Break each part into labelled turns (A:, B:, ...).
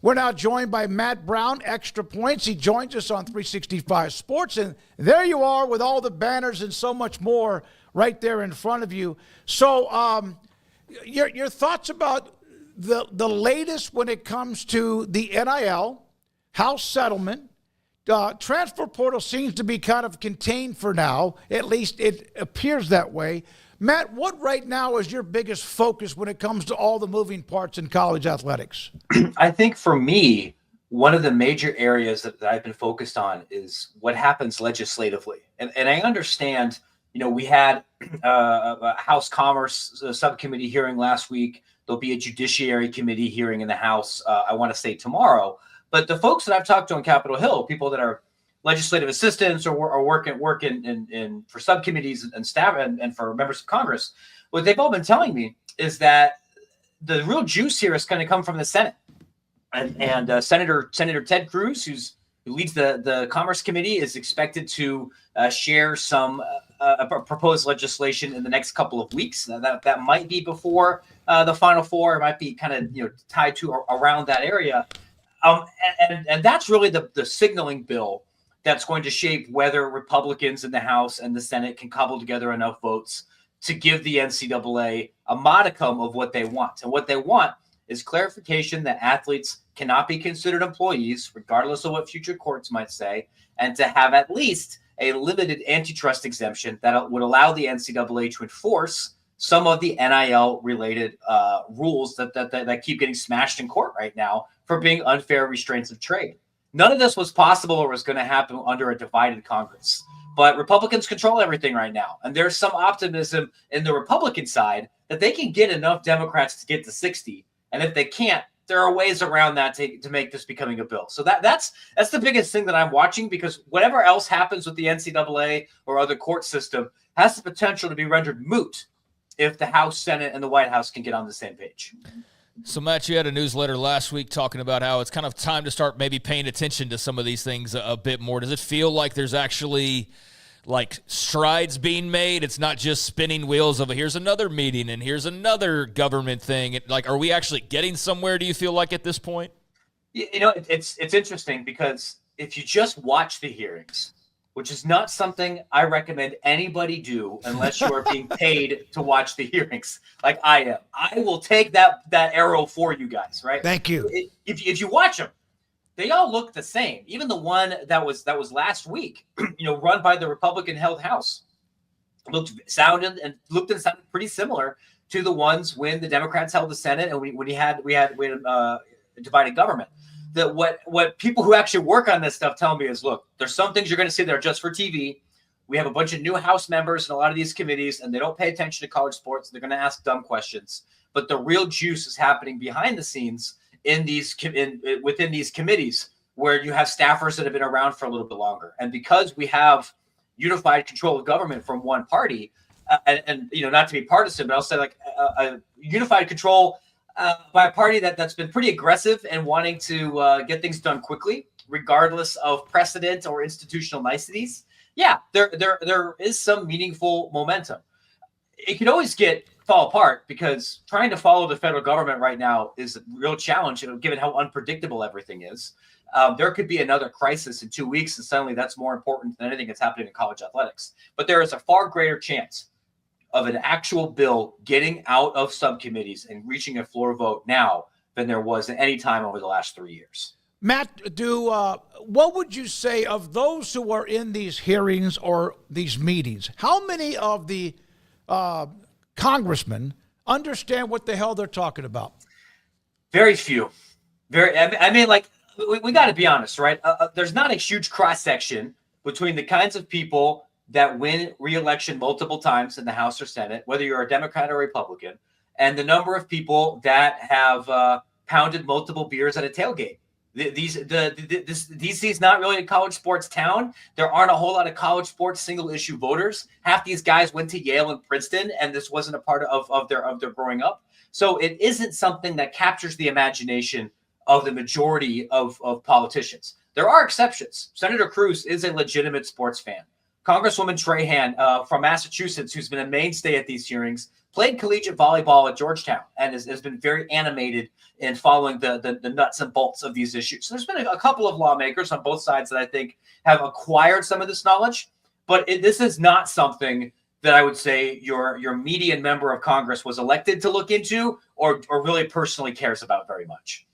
A: We're now joined by Matt Brown, Extra Points. He joins us on 365 Sports, and there you are with all the banners and so much more right there in front of you. So your thoughts about the latest when it comes to the NIL, House settlement, transfer portal seems to be kind of contained for now. At least it appears that way. Matt, what right now is your biggest focus when it comes to all the moving parts in college athletics?
B: I think for me, one of the major areas that I've been focused on is what happens legislatively. And I understand, we had a House Commerce subcommittee hearing last week. There'll be a Judiciary Committee hearing in the House, I want to say tomorrow. But the folks that I've talked to on Capitol Hill, people that are legislative assistants or work in for subcommittees and staff and for members of Congress, what they've all been telling me is that the real juice here is going to come from the Senate. And Senator Ted Cruz, who leads the Commerce Committee, is expected to share some proposed legislation in the next couple of weeks. That might be before the Final Four. It might be kind of tied to around that area. And that's really the signaling bill that's going to shape whether Republicans in the House and the Senate can cobble together enough votes to give the NCAA a modicum of what they want. And what they want is clarification that athletes cannot be considered employees, regardless of what future courts might say, and to have at least a limited antitrust exemption that would allow the NCAA to enforce some of the NIL-related rules that keep getting smashed in court right now for being unfair restraints of trade. None of this was possible or was going to happen under a divided Congress. But Republicans control everything right now. And there's some optimism in the Republican side that they can get enough Democrats to get to 60. And if they can't, there are ways around that to make this becoming a bill. So that's the biggest thing that I'm watching, because whatever else happens with the NCAA or other court system has the potential to be rendered moot if the House, Senate, and the White House can get on the same page.
C: So, Matt, you had a newsletter last week talking about how it's kind of time to start maybe paying attention to some of these things a bit more. Does it feel like there's actually strides being made? It's not just spinning wheels of here's another meeting and here's another government thing. Are we actually getting somewhere, do you feel like, at this point?
B: It's interesting, because if you just watch the hearings, which is not something I recommend anybody do unless you are being paid to watch the hearings like I am. I will take that arrow for you guys, right?
A: Thank you.
B: If you watch them, they all look the same. Even the one that was last week, run by the Republican-held House, looked and sounded pretty similar to the ones when the Democrats held the Senate and we had divided government. That what people who actually work on this stuff tell me is, look, there's some things you're going to see that are just for TV. We have a bunch of new House members in a lot of these committees, and they don't pay attention to college sports. They're going to ask dumb questions. But the real juice is happening behind the scenes within these committees, where you have staffers that have been around for a little bit longer. And because we have unified control of government from one party, and not to be partisan, but I'll say a unified control by a party that's been pretty aggressive and wanting to get things done quickly, regardless of precedent or institutional niceties. Yeah, there is some meaningful momentum. It could always fall apart, because trying to follow the federal government right now is a real challenge, given how unpredictable everything is. There could be another crisis in 2 weeks, and suddenly that's more important than anything that's happening in college athletics. But there is a far greater chance of an actual bill getting out of subcommittees and reaching a floor vote now than there was at any time over the last 3 years.
A: Matt, what would you say of those who are in these hearings or these meetings? How many of the congressmen understand what the hell they're talking about?
B: Very few. We got to be honest, right? There's not a huge cross section between the kinds of people that win re-election multiple times in the House or Senate, whether you're a Democrat or Republican, and the number of people that have pounded multiple beers at a tailgate. DC's not really a college sports town. There aren't a whole lot of college sports single issue voters. Half these guys went to Yale and Princeton, and this wasn't a part of their growing up. So it isn't something that captures the imagination of the majority of politicians. There are exceptions. Senator Cruz is a legitimate sports fan. Congresswoman Trahan from Massachusetts, who's been a mainstay at these hearings, played collegiate volleyball at Georgetown and has been very animated in following the nuts and bolts of these issues. So there's been a couple of lawmakers on both sides that I think have acquired some of this knowledge, but this is not something that I would say your median member of Congress was elected to look into or really personally cares about very much.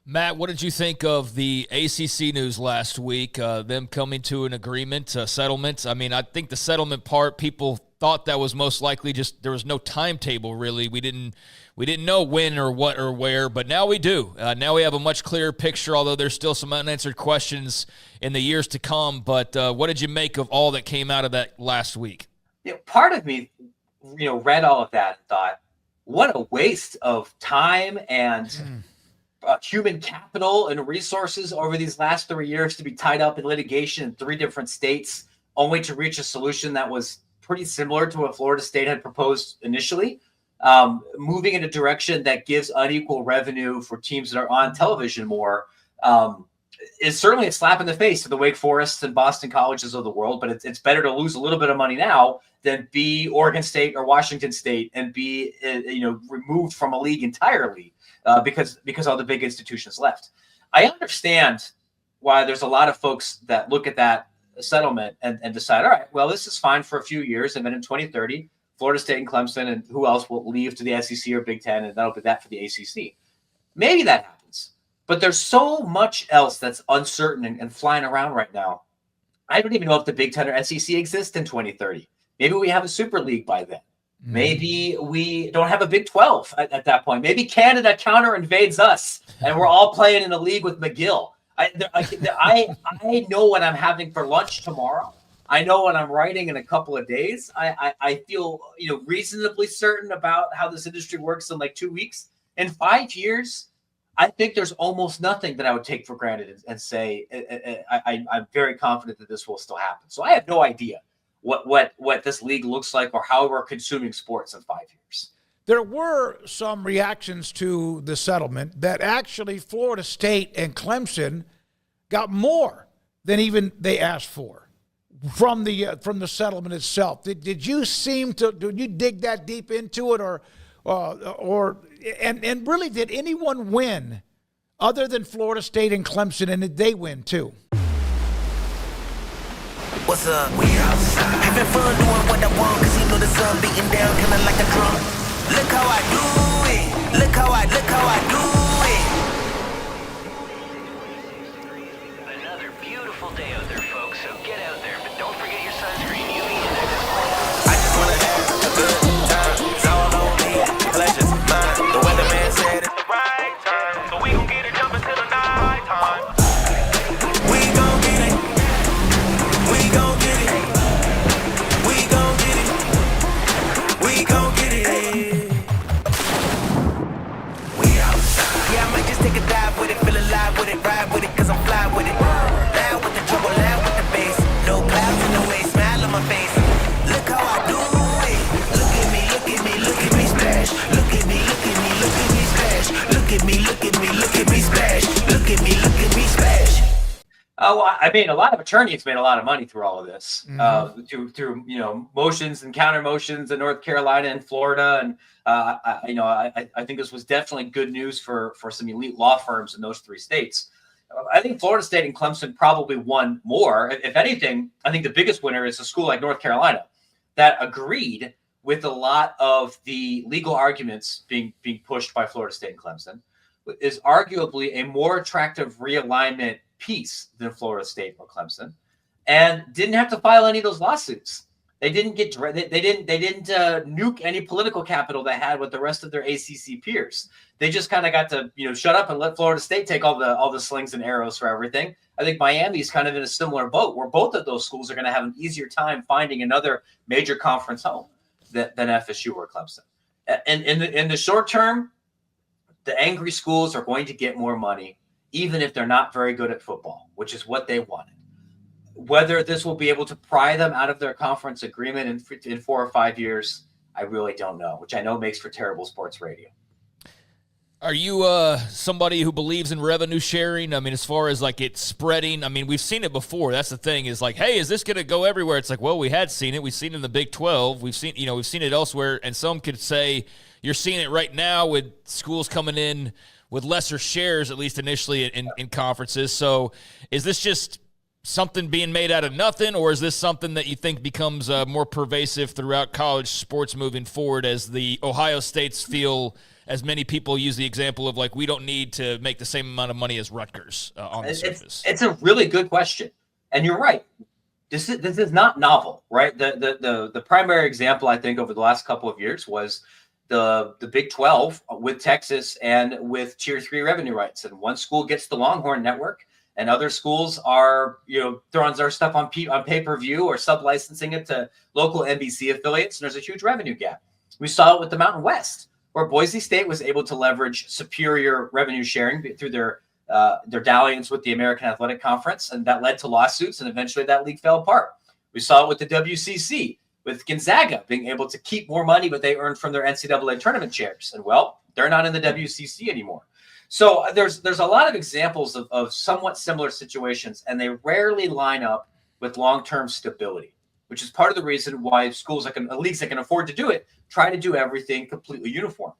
C: Matt, what did you think of the ACC news last week, them coming to an agreement, settlement? I mean, I think the settlement part, people thought that was most likely just there was no timetable, really. We didn't know when or what or where, but now we do. Now we have a much clearer picture, although there's still some unanswered questions in the years to come. But what did you make of all that came out of that last week?
B: Part of me, read all of that and thought, what a waste of time and human capital and resources over these last 3 years to be tied up in litigation in 3 different states, only to reach a solution that was pretty similar to what Florida State had proposed initially, moving in a direction that gives unequal revenue for teams that are on television more, is certainly a slap in the face to the Wake Forests and Boston colleges of the world. But it's better to lose a little bit of money now than be Oregon State or Washington State and be removed from a league entirely because all the big institutions left. I understand why there's a lot of folks that look at that settlement and decide, all right, well, this is fine for a few years, and then in 2030, Florida State and Clemson and who else will leave to the SEC or Big Ten, and that'll be that for the ACC. Maybe that happens, but there's so much else that's uncertain and flying around right now. I don't even know if the Big Ten or SEC exists in 2030. Maybe we have a super league by then. Maybe we don't have a Big 12 at that point. Maybe Canada counter invades us and we're all playing in a league with McGill. I know what I'm having for lunch tomorrow. I know what I'm writing in a couple of days. I feel reasonably certain about how this industry works in like 2 weeks. In 5 years, I think there's almost nothing that I would take for granted and say I'm very confident that this will still happen. So I have no idea what this league looks like or how we're consuming sports in 5 years.
A: There were some reactions to the settlement that actually Florida State and Clemson got more than even they asked for from the settlement itself. Did you dig that deep into it, or really did anyone win other than Florida State and Clemson, and did they win too?
D: What's up? We outside. Having fun doing what I want, cause you know the sun beating down kinda like a drum. Look how I do it. Look how I do it.
E: Another beautiful day out there, folks, so get out there, but don't forget your sunscreen. UV
D: I just wanna have a good time. It's all on me. Pleasure's mine. The weatherman said it's the right time, so we gon' get it jumping till the night time. We gon' get it. We gon' get it. We gon' get it. We gon' get it. We outside. Yeah, I might just take a dive with it, feel alive with it, ride with it, cause I'm fly with it. Loud with the trouble, loud with the bass. No clouds in the way, smile on my face. Look how I do it. Look at me, look at me, look at me splash. Look at me, look at me, look at me splash. Look at me, look at me, look at me splash. Look at me, look at me splash.
B: Oh, I mean, a lot of attorneys made a lot of money through all of this, through motions and counter motions in North Carolina and Florida, and I think this was definitely good news for some elite law firms in those 3 states. I think Florida State and Clemson probably won more. If anything, I think the biggest winner is a school like North Carolina that agreed with a lot of the legal arguments being pushed by Florida State and Clemson, is arguably a more attractive realignment piece than Florida State or Clemson, and didn't have to file any of those lawsuits. They didn't nuke any political capital they had with the rest of their ACC peers. They just kind of got to shut up and let Florida State take all the slings and arrows for everything. I think Miami's kind of in a similar boat where both of those schools are going to have an easier time finding another major conference home than FSU or Clemson. And in the short term, the angry schools are going to get more money, even if they're not very good at football, which is what they wanted. Whether this will be able to pry them out of their conference agreement in 4 or 5 years, I really don't know, which I know makes for terrible sports radio.
C: Are you somebody who believes in revenue sharing? I mean, as far as like it's spreading, I mean, we've seen it before. That's the thing is like, hey, is this going to go everywhere? It's like, well, we had seen it. We've seen it in the Big 12. We've seen it elsewhere. And some could say you're seeing it right now with schools coming in with lesser shares, at least initially in conferences. So is this just something being made out of nothing, or is this something that you think becomes more pervasive throughout college sports moving forward as the Ohio States feel, as many people use the example of like, we don't need to make the same amount of money as Rutgers on the surface?
B: It's a really good question. And you're right. This is not novel, right? The primary example, I think, over the last couple of years was the Big 12 with Texas and with Tier 3 revenue rights. And one school gets the Longhorn Network, and other schools are, throwing their stuff on pay-per-view or sub-licensing it to local NBC affiliates, and there's a huge revenue gap. We saw it with the Mountain West, where Boise State was able to leverage superior revenue sharing through their dalliance with the American Athletic Conference, and that led to lawsuits, and eventually that league fell apart. We saw it with the WCC, with Gonzaga being able to keep more money what they earned from their NCAA tournament shares. And, well, they're not in the WCC anymore. So there's a lot of examples of somewhat similar situations, and they rarely line up with long-term stability, which is part of the reason why leagues that can afford to do it try to do everything completely uniform.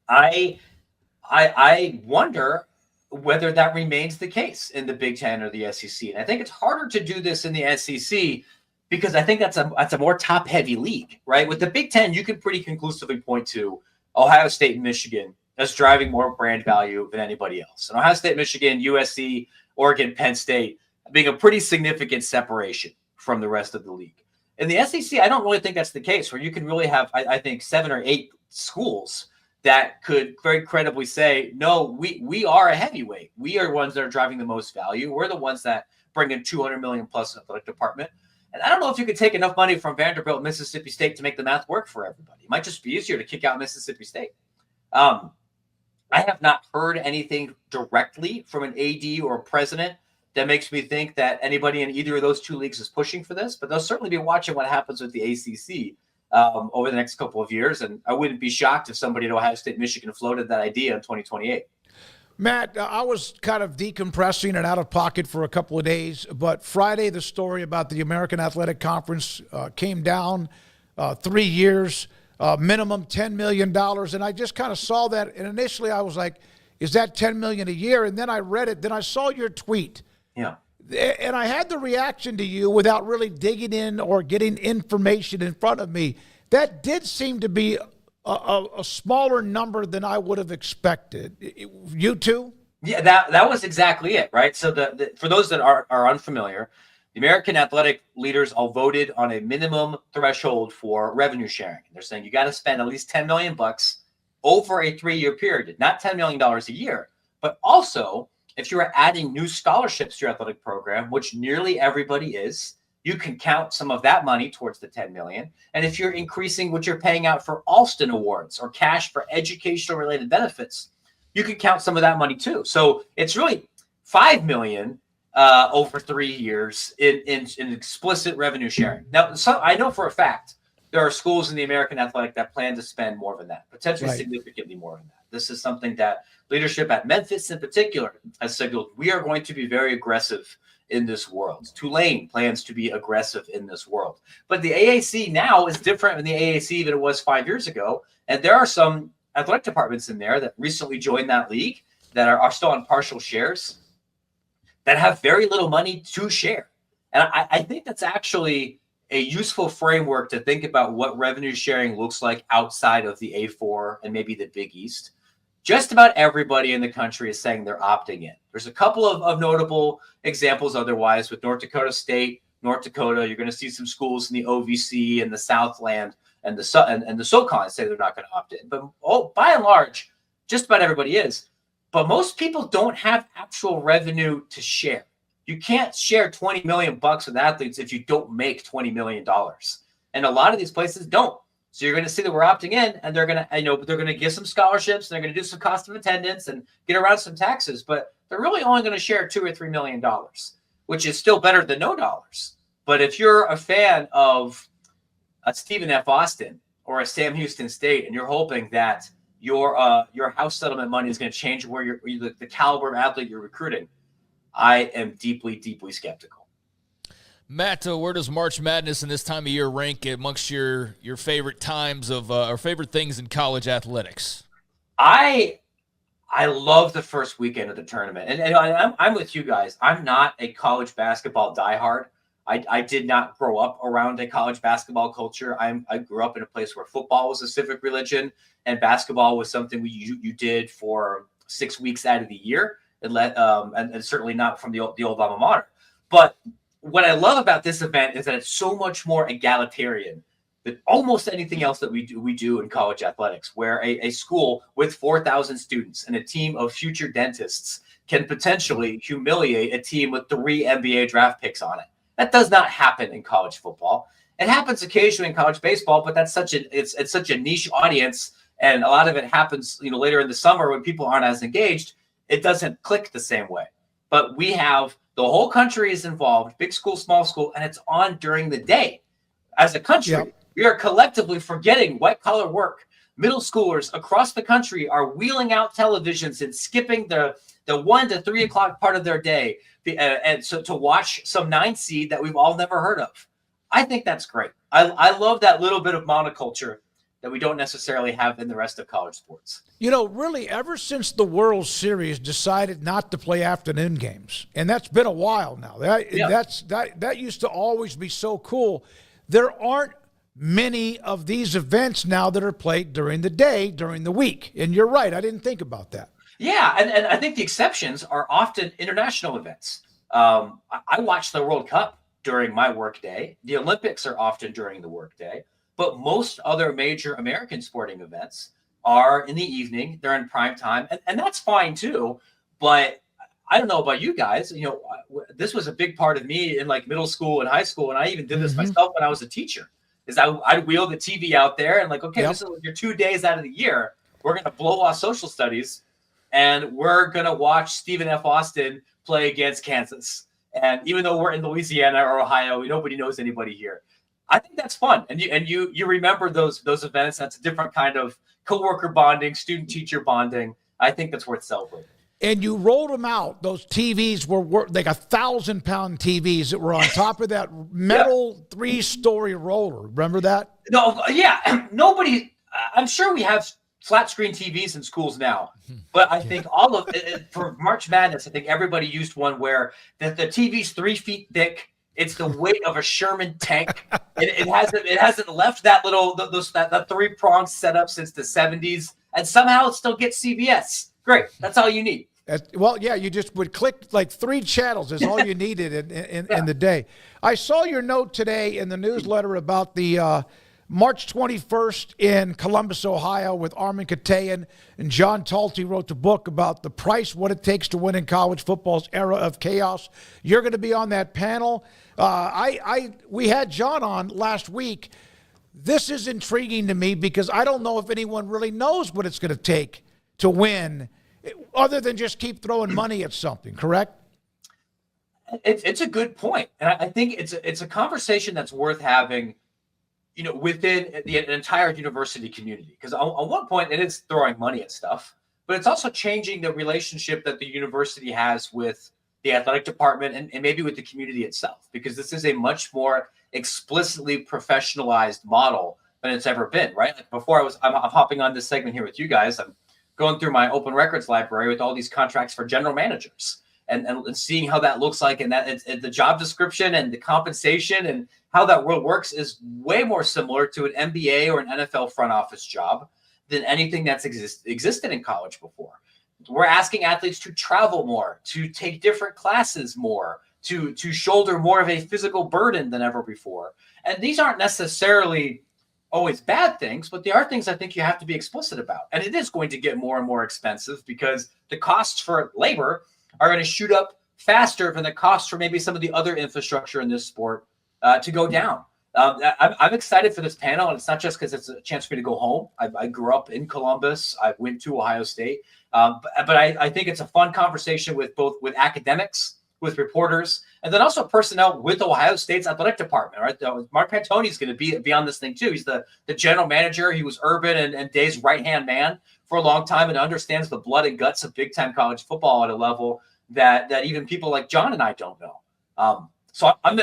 B: I wonder whether that remains the case in the Big Ten or the SEC. And I think it's harder to do this in the SEC because I think that's a more top-heavy league, right? With the Big Ten, you can pretty conclusively point to Ohio State and Michigan as driving more brand value than anybody else. And Ohio State, Michigan, USC, Oregon, Penn State being a pretty significant separation from the rest of the league. In the SEC, I don't really think that's the case, where you can really have, I think, 7 or 8 schools that could very credibly say, no, we are a heavyweight. We are ones that are driving the most value. We're the ones that bring in $200 million plus athletic department. And I don't know if you could take enough money from Vanderbilt, Mississippi State to make the math work for everybody. It might just be easier to kick out Mississippi State. I have not heard anything directly from an AD or a president that makes me think that anybody in either of those two leagues is pushing for this, but they'll certainly be watching what happens with the ACC over the next couple of years. And I wouldn't be shocked if somebody at Ohio State, Michigan floated that idea in 2028.
A: Matt, I was kind of decompressing and out of pocket for a couple of days, but Friday, the story about the American Athletic Conference came down 3 years, minimum $10 million. And I just kind of saw that. And initially I was like, is that $10 million a year? And then I read it. Then I saw your tweet.
B: Yeah.
A: And I had the reaction to you without really digging in or getting information in front of me. That did seem to be a smaller number than I would have expected. You too?
B: Yeah, that was exactly it, right? So for those that are unfamiliar, the American athletic leaders all voted on a minimum threshold for revenue sharing. They're saying you got to spend at least $10 million over a 3-year period, not $10 million a year, but also if you're adding new scholarships to your athletic program, which nearly everybody is, you can count some of that money towards the $10 million. And if you're increasing what you're paying out for Alston Awards or cash for educational related benefits, you can count some of that money too. So it's really $5 million over 3 years in explicit revenue sharing. Now, I know for a fact there are schools in the American Athletic that plan to spend more than that, potentially significantly more than that. This is something that leadership at Memphis in particular has signaled, we are going to be very aggressive in this world. Tulane plans to be aggressive in this world. But the AAC now is different than the AAC than it was 5 years ago. And there are some athletic departments in there that recently joined that league that are still on partial shares that have very little money to share. And I think that's actually a useful framework to think about what revenue sharing looks like outside of the A4 and maybe the Big East. Just about everybody in the country is saying they're opting in. There's a couple of notable examples otherwise with North Dakota State, North Dakota. You're going to see some schools in the OVC and the Southland and the SoCon say they're not going to opt in. But by and large, just about everybody is. But most people don't have actual revenue to share. You can't share $20 million with athletes if you don't make $20 million. And a lot of these places don't. So you're going to see that we're opting in, and they're going to give some scholarships, and they're going to do some cost of attendance and get around some taxes, but they're really only going to share $2 or $3 million, which is still better than no dollars. But if you're a fan of a Stephen F. Austin or a Sam Houston State, and you're hoping that your house settlement money is going to change where the caliber of athlete you're recruiting. I am deeply, deeply skeptical.
C: Matt, where does March Madness in this time of year rank amongst your favorite times of or favorite things in college athletics?
B: I love the first weekend of the tournament, and I'm with you guys. I'm not a college basketball diehard. I did not grow up around a college basketball culture. I grew up in a place where football was a civic religion and basketball was something you did for 6 weeks out of the year, and certainly not from the old alma mater. But what I love about this event is that it's so much more egalitarian than almost anything else that we do in college athletics, where a school with 4,000 students and a team of future dentists can potentially humiliate a team with 3 NBA draft picks on it. That does not happen in college football. It happens occasionally in college baseball, but that's it's such a niche audience, and a lot of it happens later in the summer when people aren't as engaged. It doesn't click the same way. But we have the whole country is involved, big school, small school, and it's on during the day. As a country, we are collectively forgetting white-collar work. Middle schoolers across the country are wheeling out televisions and skipping the 1 to 3 o'clock part of their day, and so to watch some 9 seed that we've all never heard of. I think that's great. I love that little bit of monoculture that we don't necessarily have in the rest of college sports.
A: Really, ever since the World Series decided not to play afternoon games, and that's been a while now. That used to always be so cool. There aren't many of these events now that are played during the day, during the week. And you're right. I didn't think about that.
B: Yeah, and I think the exceptions are often international events. I watch the World Cup during my workday. The Olympics are often during the workday. But most other major American sporting events are in the evening. They're in prime time, and that's fine too. But I don't know about you guys. This was a big part of me in like middle school and high school, and I even did this myself when I was a teacher. Is I'd wheel the TV out there and okay, this is your 2 days out of the year. We're gonna blow off social studies, and we're gonna watch Stephen F. Austin play against Kansas. And even though we're in Louisiana or Ohio, nobody knows anybody here. I think that's fun, and you remember those events. That's a different kind of coworker bonding, student-teacher bonding. I think that's worth celebrating.
A: And you rolled them out. Those TVs were like 1,000-pound TVs that were on top of that metal 3-story roller. Remember that?
B: No, yeah. Nobody. I'm sure we have flat screen TVs in schools now, but I think all of it, for March Madness, I think everybody used one where the TV's 3 feet thick. It's the weight of a Sherman tank. It hasn't left that little that 3-pronged setup since the 70s, and somehow it still gets CBS. Great, that's all you need.
A: You just would click like 3 channels is all you needed in the day. I saw your note today in the newsletter about the March 21st in Columbus, Ohio, with Armin Katayan and John Talty wrote the book about the price, what it takes to win in college football's era of chaos. You're going to be on that panel. We had John on last week. This is intriguing to me because I don't know if anyone really knows what it's going to take to win, other than just keep throwing money at something. Correct?
B: It's a good point, and I think it's a conversation that's worth having. Within the entire university community, because on one point it is throwing money at stuff, but it's also changing the relationship that the university has with the athletic department and maybe with the community itself, because this is a much more explicitly professionalized model than it's ever been, right? Like before I'm hopping on this segment here with you guys. I'm going through my open records library with all these contracts for general managers and seeing how that looks like, and that it's the job description and the compensation and how that world works is way more similar to an NBA or an NFL front office job than anything that's existed in college before. We're asking athletes to travel more, to take different classes more, to shoulder more of a physical burden than ever before. And these aren't necessarily always bad things, but they are things I think you have to be explicit about. And it is going to get more and more expensive because the costs for labor are going to shoot up faster than the costs for maybe some of the other infrastructure in this sport to go down. I'm excited for this panel, and it's not just because it's a chance for me to go home. I grew up in Columbus. I went to Ohio State. But I think it's a fun conversation with academics, with reporters, and then also personnel with Ohio State's athletic department. Right, Mark Pantoni is going to be on this thing too. He's the general manager. He was Urban and Day's right-hand man for a long time and understands the blood and guts of big-time college football at a level that even people like John and I don't know. So I'm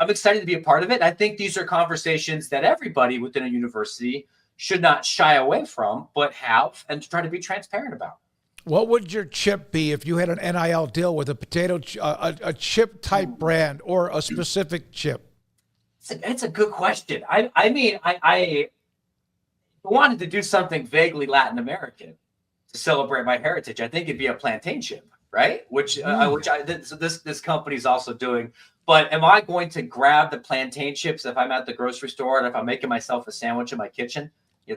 B: excited to be a part of it. I think these are conversations that everybody within a university should not shy away from, but have and try to be transparent about.
A: What would your chip be if you had an NIL deal with a chip type brand or a specific chip?
B: It's a good question. I wanted to do something vaguely Latin American to celebrate my heritage. I think it'd be a plantain chip, right? Which this company is also doing. But am I going to grab the plantain chips if I'm at the grocery store and if I'm making myself a sandwich in my kitchen?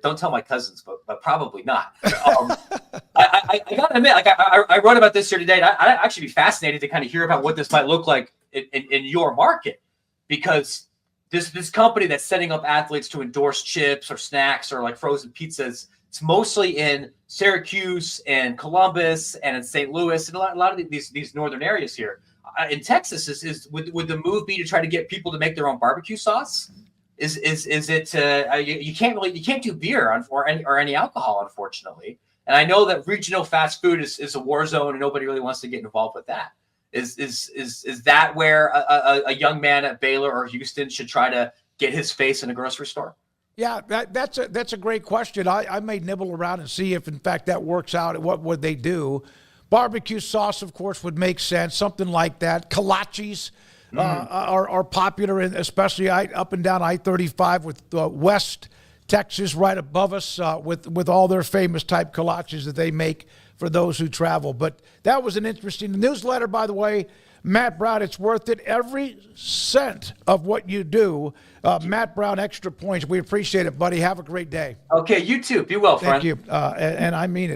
B: Don't tell my cousins, but probably not. I gotta admit, like I wrote about this here today. And I'd actually be fascinated to kind of hear about what this might look like in your market, because this company that's setting up athletes to endorse chips or snacks or like frozen pizzas, it's mostly in Syracuse and Columbus and in St. Louis and a lot of these northern areas here. In Texas, would the move be to try to get people to make their own barbecue sauce? Is it you can't do beer or any alcohol, unfortunately. And I know that regional fast food is a war zone and nobody really wants to get involved with that. Is that where a young man at Baylor or Houston should try to get his face in a grocery store?
A: Yeah, that's a great question. I may nibble around and see if in fact that works out. What would they do? Barbecue sauce, of course, would make sense. Something like that. Kolaches are popular, especially up and down I-35 with West Texas right above us with all their famous type kolaches that they make for those who travel. But that was an interesting newsletter, by the way. Matt Brown, it's worth it. Every cent of what you do. Matt Brown, Extra Points. We appreciate it, buddy. Have a great day.
B: Okay, you too. Be well, friend.
A: Thank you. And I mean it.